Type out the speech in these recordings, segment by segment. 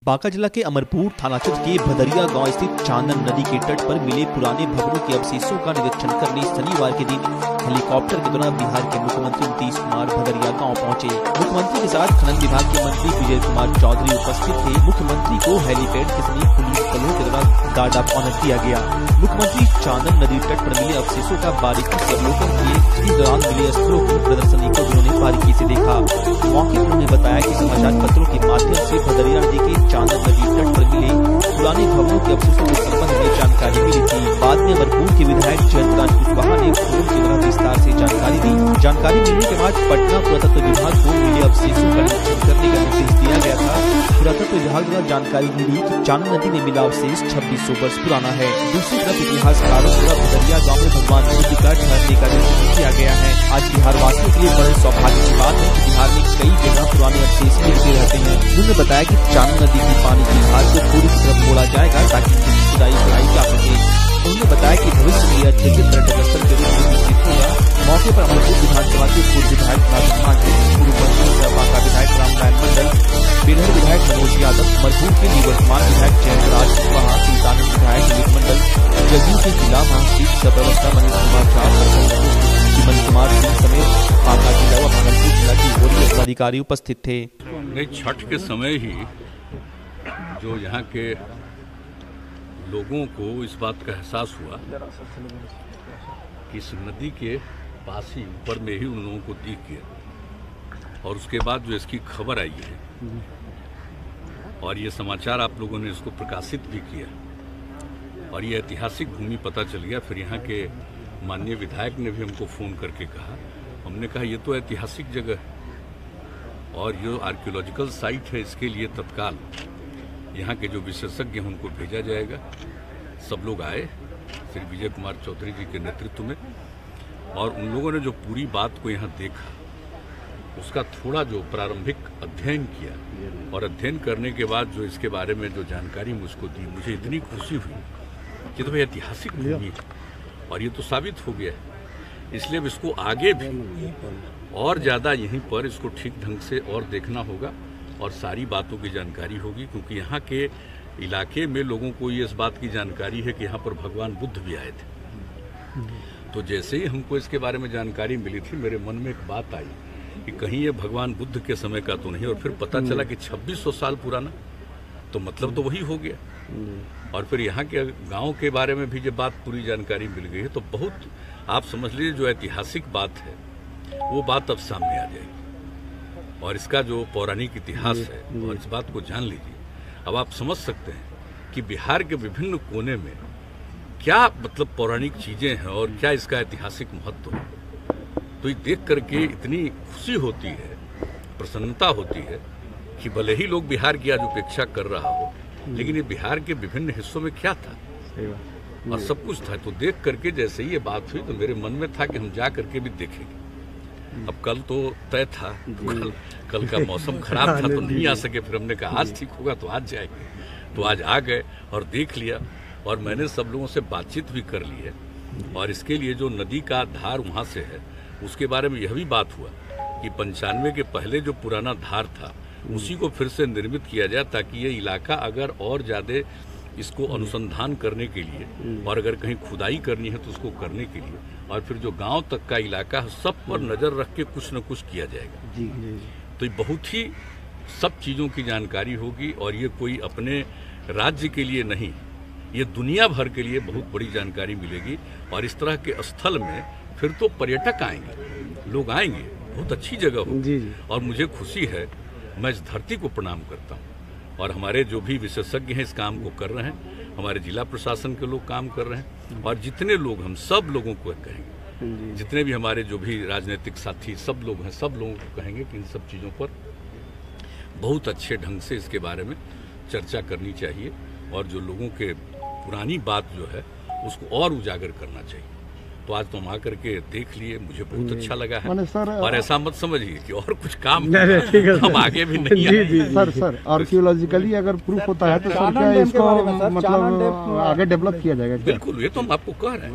बांका जिला के अमरपुर थाना क्षेत्र के भदरिया गांव स्थित चांदन नदी के तट पर मिले पुराने भवनों के अवशेषों का निरीक्षण करने शनिवार के दिन हेलीकॉप्टर के द्वारा बिहार के मुख्यमंत्री नीतीश कुमार भदरिया गांव पहुंचे। मुख्यमंत्री के साथ खनन विभाग के मंत्री विजय कुमार चौधरी उपस्थित थे। मुख्यमंत्री को हेलीपैड के समीप पुलिस बलों के द्वारा गार्ड ऑफ ऑनर किया गया। मुख्यमंत्री चांदन नदी तट पर मिले अवशेषों का बारीकी से अवलोकन किए। इस दौरान मिले स्थलों की प्रदर्शनी को उन्होंने बारीकी से देखा। मौके पर उन्होंने बताया कि समाचार पत्रों के माध्यम से भदरिया नदी के चांदन नदी तट पर मिले पुराने भवनों के अवशेषों के संबंध में जानकारी मिली थी। बाद में अमरपुर के विधायक जयंतराज कुशवाहा ने फोन के द्वारा विस्तार से जानकारी दी। जानकारी मिलने के बाद पटना पुरातत्व विभाग को मिले अवशेषों का निरीक्षण करने का निर्देश दिया गया था। पुरातत्व विभाग द्वारा जानकारी मिली कि चांदन नदी में मिला अवशेष 2600 वर्ष पुराना है। दूसरी तरफ इतिहासकारों द्वारा भदरिया गाँव में भगवान बुद्ध का ठहरने का निर्देश किया गया है। आज बिहार वासियों के लिए बड़े सौभाग्य की बात है कि बिहार में कई जगह पुराने अवशेष मिलते रहते हैं। उन्होंने बताया कि चांदन नदी की पानी की धार को पूरी तरफ मोड़ा जाएगा ताकि खुदाई कराई जा सके। उन्होंने बताया कि भविष्य में यह क्षेत्र पर्यटक स्थल के रूप में विकसित होगा। मौके पर अमरपुर विधानसभा के पूर्व विधायक पूर्व मंत्री बांका विधायक रामनारायण मंडल, बेलहर विधायक मनोज यादव, अमरपुर के निवर्तमान विधायक जयंतराज कुशवाहा, सुल्तानगंज विधायक विवेक मंडल, जदयू के जिला महासचिव सह प्रवक्ता मनीष कुमार झा, विमल कुमार सिंह समेत बांका जिला व भागलपुर जिला की वरीय पदाधिकारी उपस्थित थे। छठ के समय ही जो यहाँ के लोगों को इस बात का एहसास हुआ कि इस नदी के पास ही ऊपर में ही उन लोगों को दिख गया, और उसके बाद जो इसकी खबर आई है और ये समाचार आप लोगों ने इसको प्रकाशित भी किया और ये ऐतिहासिक भूमि पता चल गया। फिर यहाँ के माननीय विधायक ने भी हमको फ़ोन करके कहा, हमने कहा ये तो ऐतिहासिक जगह है और ये आर्कियोलॉजिकल साइट है, इसके लिए तत्काल यहाँ के जो विशेषज्ञ हैं उनको भेजा जाएगा। सब लोग आए श्री विजय कुमार चौधरी जी के नेतृत्व में, और उन लोगों ने जो पूरी बात को यहाँ देखा उसका थोड़ा जो प्रारंभिक अध्ययन किया, और अध्ययन करने के बाद जो इसके बारे में जो जानकारी मुझको दी, मुझे इतनी खुशी हुई कि तो भाई ऐतिहासिक भूमि है और ये तो साबित हो गया है। इसलिए अब इसको आगे भी और ज़्यादा यहीं पर इसको ठीक ढंग से और देखना होगा और सारी बातों की जानकारी होगी, क्योंकि यहाँ के इलाके में लोगों को ये इस बात की जानकारी है कि यहाँ पर भगवान बुद्ध भी आए थे। तो जैसे ही हमको इसके बारे में जानकारी मिली थी, मेरे मन में एक बात आई कि कहीं ये भगवान बुद्ध के समय का तो नहीं, और फिर पता चला कि 2600 साल पुराना, तो मतलब तो वही हो गया। और फिर यहाँ के गाँव के बारे में भी जब बात पूरी जानकारी मिल गई है तो बहुत आप समझ लीजिए जो ऐतिहासिक बात है वो बात अब सामने आ जाएगी, और इसका जो पौराणिक इतिहास है और इस बात को जान लीजिए। अब आप समझ सकते हैं कि बिहार के विभिन्न कोने में क्या मतलब पौराणिक चीजें हैं और क्या इसका ऐतिहासिक महत्व है। तो ये देख करके इतनी खुशी होती है, प्रसन्नता होती है कि भले ही लोग बिहार की आज उपेक्षा कर रहा हो, लेकिन ये बिहार के विभिन्न हिस्सों में क्या था और सब कुछ था। तो देख करके जैसे ही ये बात हुई तो मेरे मन में था कि हम जा करके भी देखेंगे। अब कल तो तय था, कल का मौसम खराब था तो नहीं आ सके, फिर हमने कहा आज ठीक होगा तो आज जाएंगे। तो आज आ गए और देख लिया, और मैंने सब लोगों से बातचीत भी कर ली है। और इसके लिए जो नदी का धार वहाँ से है उसके बारे में यह भी बात हुआ कि 95 के पहले जो पुराना धार था उसी को फिर से निर्मित किया जाए, ताकि ये इलाका अगर और ज़्यादा इसको अनुसंधान करने के लिए और अगर कहीं खुदाई करनी है तो उसको करने के लिए, और फिर जो गांव तक का इलाका है सब पर नज़र रख के कुछ न कुछ किया जाएगा। तो ये बहुत ही सब चीज़ों की जानकारी होगी, और ये कोई अपने राज्य के लिए नहीं, ये दुनिया भर के लिए बहुत बड़ी जानकारी मिलेगी। और इस तरह के स्थल में फिर तो पर्यटक आएंगे, लोग आएंगे, बहुत अच्छी जगह होगी। और मुझे खुशी है, मैं इस धरती को प्रणाम करता हूँ, और हमारे जो भी विशेषज्ञ हैं इस काम को कर रहे हैं, हमारे जिला प्रशासन के लोग काम कर रहे हैं, और जितने लोग हम सब लोगों को कहेंगे, जितने भी हमारे जो भी राजनीतिक साथी सब लोग हैं, सब लोगों को कहेंगे कि इन सब चीज़ों पर बहुत अच्छे ढंग से इसके बारे में चर्चा करनी चाहिए, और जो लोगों के पुरानी बात जो है उसको और उजागर करना चाहिए। तो आज तुम आकर के देख लिए, मुझे बहुत अच्छा लगा है। माने सर और ऐसा मत समझिए कि और कुछ काम ठीक है हम आगे भी नहीं आए। जी सर आर्कियोलॉजिकली अगर प्रूफ होता है तो सर क्या इसको मतलब आगे डेवलप किया जाएगा? बिल्कुल, ये तो हम आपको कह रहे हैं,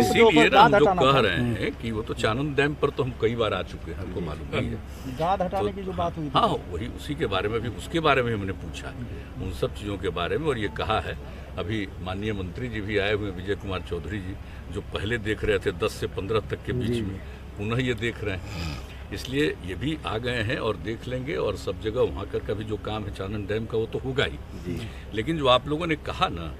इसीलिए ना हम जो कह रहे हैं कि वो तो चानन डैम पर तो हम कई बार आ चुके हैं, हमको मालूम नहीं है। गाद हटाने की जो बात हुई, हाँ वही उसी के बारे में भी, उसके बारे में हमने पूछा उन सब चीज़ों के बारे में, और ये कहा है अभी माननीय मंत्री जी भी आए हुए, विजय कुमार चौधरी जी, जो पहले देख रहे थे 10 से 15 तक के बीच में, पुनः ये देख रहे हैं, इसलिए ये भी आ गए हैं और देख लेंगे। और सब जगह वहाँ का भी जो काम है चानन डैम का वो तो होगा ही, लेकिन जो आप लोगों ने कहा ना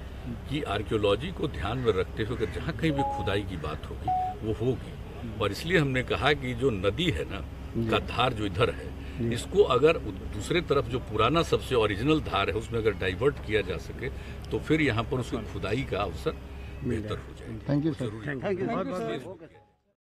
कि आर्कियोलॉजी को ध्यान में रखते हुए जहाँ कहीं भी खुदाई की बात होगी वो होगी, और इसलिए हमने कहा कि जो नदी है ना का धार जो इधर है, इसको अगर दूसरे तरफ जो पुराना सबसे ओरिजिनल धार है उसमें अगर डाइवर्ट किया जा सके तो फिर यहाँ पर उसकी खुदाई का अवसर बेहतर हो जाएगा। Thank you sir.